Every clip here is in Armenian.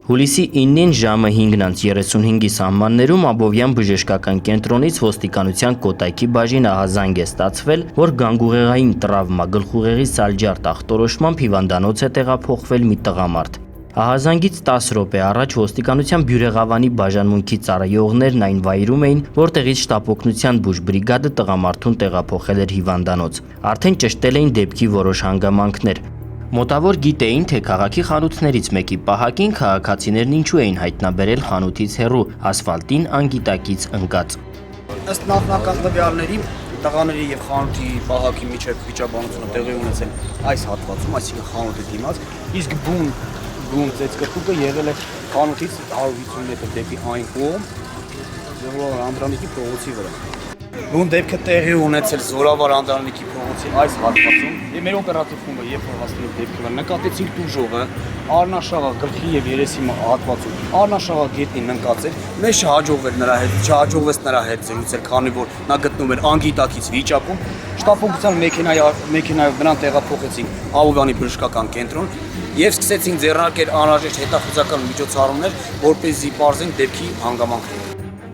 Հուլիսի 9-ին ժամը 5:35-ի սահմաններում Աբովյան բժշկական կենտրոնից ոստիկանության Կոտայքի բաժին ահազանգ է ստացվել, որ գանգուղեղային տրավմա գլխուղեղի սալջարդ ախտորոշմամբ հիվանդանոց է տեղափոխվել մի տղամարդ։ Ահազանգից 10 րոպե առաջ ոստիկանության Բյուրեղավանի բաժանմունքի ծառայողներն այն վայրում էին, որտեղից շտապօգնության բուժբրիգադը տղամարդուն տեղափոխել էր հիվանդանոց։ Արդեն ճշտել էին դեպքի որոշ հանգամանքներ։ Մոտավոր գիտեին, թե քաղաքի խանութներից մեկի պահակին քաղաքացիներն ինչու էին հայտնաբերել խանութից հեռու ասֆալտին անգիտակից ընկած։ Ըստ նախնական տվյալների, տղաների եւ խանութի պահակի միջև վիճաբանությունը տեղի ունեցել այս հատվածում, այսինքն խանութի դիմաց, իսկ բուն ծեծկտուկը եղել է խանութից 150 մետր դեպի այն կողմ, Զորավար Անդրանիկի փողոցի վրա։ Բուն դեպքը տեղի ունեցել Զորավար Անդրանիկի փողոցի այս հատվածում, եւ մեր օպերատիվ խումբը երբ որ հասնելով դեպքի վրա նկատեցին տուժողը առնաշաղախ գլխի եւ երեսի հատվածում առնաշաղախ գետնին ընկած էր, մեզ չհաջողվեց նրա հետ զրուցել, քանի որ նա գտնում էր անգիտակից վիճակում, շտապօգնության մեքենայով նրան տեղափոխեցին Աբովյանի բժշկական կենտրոն եւ սկսեցին ձեռնարկել անհրաժեշտ հետախուզական միջոցառումներ, որպեսզի պարզեն դեպքի հանգամանքները։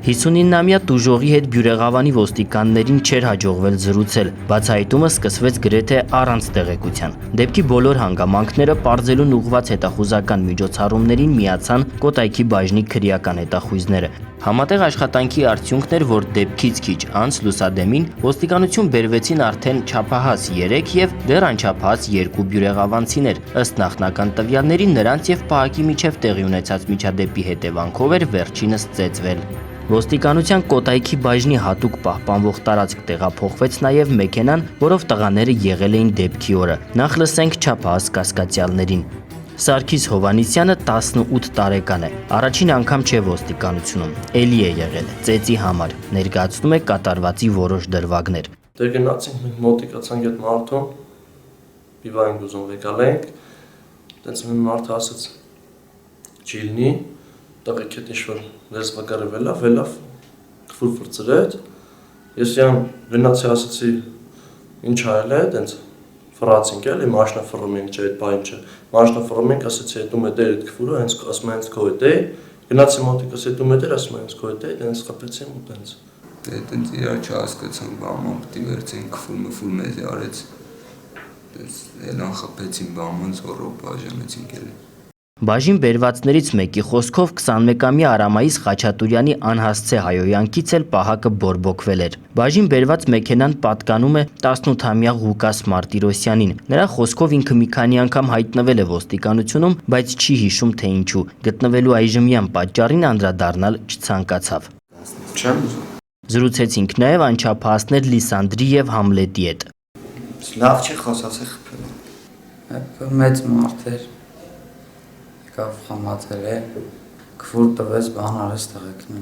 59-ամյա տուժողի հետ Բյուրեղավանի ոստիկաններին չէր հաջողվել զրուցել, բացահայտումը սկսվեց գրեթե առանց տեղեկության։ Դեպքի բոլոր հանգամանքները պարզելուն ուղղված հետախուզական միջոցառումներին միացան Կոտայքի բաժնի քրեական հետախույզները։ Համատեղ աշխատանքի արդյունքն էր, որ դեպքից քիչ անց լուսադեմին ոստիկանություն բերվեցին արդեն չափահաս 3 եւ դեռ անչափահաս 2 բյուրեղավանցիներ։ Ըստ նախնական տվյալների նրանց եւ պահակի միջև տեղի ունեցած միջադեպի հետևանքով էր վերջինս ծեծվել։ Ոստիկանության Կոտայքի բաժնի հատուկ պահպանվող տարածք տեղափոխվեց նաև մեքենան, որով տղաները եղել էին դեպքի օրը։ Նախ լսենք չափահաս կասկածյալներին։ Սարգիս Հովանիսյանը 18 տարեկան է։ Առաջին անգամ չէ ոստիկանությունում, էլի է եղել ծեծի համար, ներկայացնում է կատարվածի որոշ դրվագներ։ Դե գնացինք մենք մոտիկացանք այդ մարդուն, բիվային ուզում եկալ ենք, տենց մի մարդ ասաց չիլնի, տղեկ հետ ինչ-որ լեզվակարը վելավ, կվուր վրծրեց, ես յան գնացի ասացի ինչ այլ է, տենց ֆրացինք էլի, մաշնա ֆռում ենք չէ, այդ բայն չէ, մաշնա ֆռում ենք, ասացի հետում է դեր այդ կվուրը, ասում է հենց քո հետ է, գնացի մոտիկս հետում է դեր, ասում է հենց քո հետ է, տենց խփեցին ու տենց։ Դե տենց իրար չհասկացանք, բաման պիտի վերցենք քֆուր մեզ արեց, տենց էլան խփեցին բաման, զորով բաժանեցինք էլի։ Բաժին բերվածներից մեկի խոսքով 21-ամյա Արամայիս Խաչատուրյանի անհասցե հայոյանքից էլ պահակը բորբոքվել էր։ Բաժին բերված մեքենան պատկանում է 18-ամյա Ղուկաս Մարտիրոսյանին։ Նրա խոսքով ինքը մի քանի անգամ հայտնվել է ոստիկանությունում, բայց չի հիշում թե ինչու։ Գտնվելու այժմյան պատճառին անդրադառնալ չցանկացավ։ Չեմ ուզում։ Զրուցեցինք նաև անչափահասներ Լիսանդրի եւ Համլետի հետ։ Լավ չի խոսացի խփել։ Մեծ մարդ էր։ Կավ խմացել է, քվուր տվեց, բան արեց տղեկն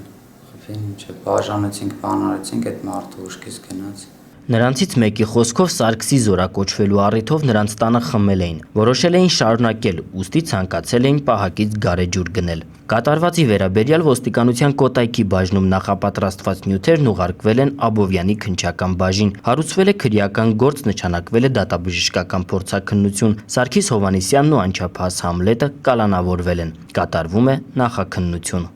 խփին ինչ է, բաժանեցինք, բան արեցինք, այդ մարդը ուշքից գնաց։ Նրանցից մեկի խոսքով Սարգսի զորակոչվելու առիթով նրանց տանը խմել էին, որոշել էին շարունակել, ուստի ցանկացել էին պահակից գարեջուր գնել։ Կատարվածի վերաբերյալ ոստիկանության Կոտայքի բաժնում նախապատրաստված նյութերն ուղարկվել են Աբովյանի քննչական բաժին, հարուցվել է քրեական գործ, նշանակվել է դատաբժշկական փորձաքննություն, Սարգիս Հովանիսյանն ու անչափահաս Համլետը կալանավորվել են, կատարվում է նախաքննություն։